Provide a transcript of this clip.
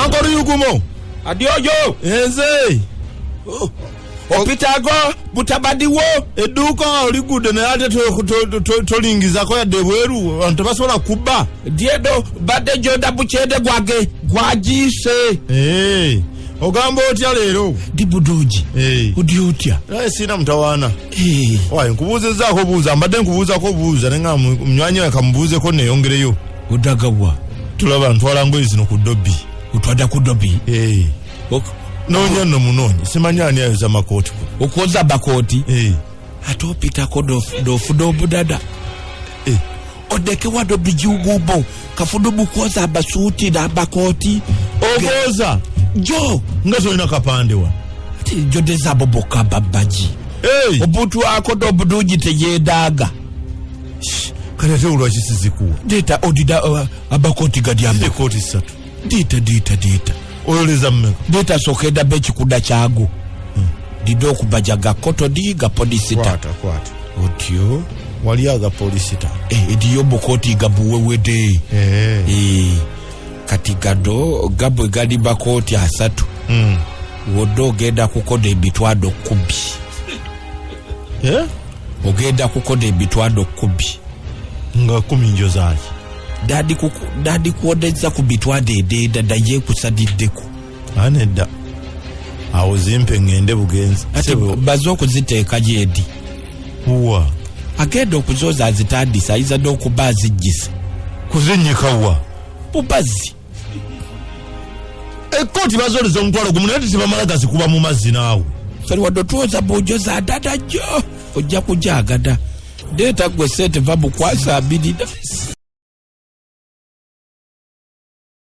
Ankoro yukumo. Adiojo. Eze. Opitago butabadiwo eduka oligude na ate tolingiza ko ya debweru abantu basobola kuba diedo bade joda buchede gwage gwajise ogamba otya lero dibuduji udiutya sina mtawana waye nkubuuzezaako buuza mbadde nkubuuzako buuza nenga mnywanyi akambuuze ko neyongereyo udagawa tulaba ntwala ngoyi zino ku dobi utwada ku dobi nonya no munonyi simanyani ayoza makoti ukoza bakoti atopita ko do budada odeke wado bijugubo kafudo bukoza basuti na bakoti ogoza jo ngaso ina kapande wa ati jode zabo boka babaji obutu akodo buduji teyedaga kale te ulwa kisizikuwa data odida abakoti gadi ambe koti satu dita oyoleza mmeka data sokeda bechi kuda chago dido kubajaga koto diga polisita kwata otyo waliaga polisita ediyo bokoti gabuwe wede kati gado gabwe gadi bakoti asatu wodo geda kukoda ebitwado kubi ogeda kukoda ebitwado kubi nga 10 njozali dadi kuodeza kubitwade ededa daye kusadiddeku anedda awo zimpe ngende bugenzi ate bazo kuziteeka jedi uwa agenda okuzoza azitandisa iza dokubazi jisa kuzinyikawa bubazi ekoti bazoliza omutwalo gumunati sibamalaga zikuba mu mazzi naawe feri wadotuoza bojoza dada jo ojja kujagada deta gwe sente vabu kwasa abidida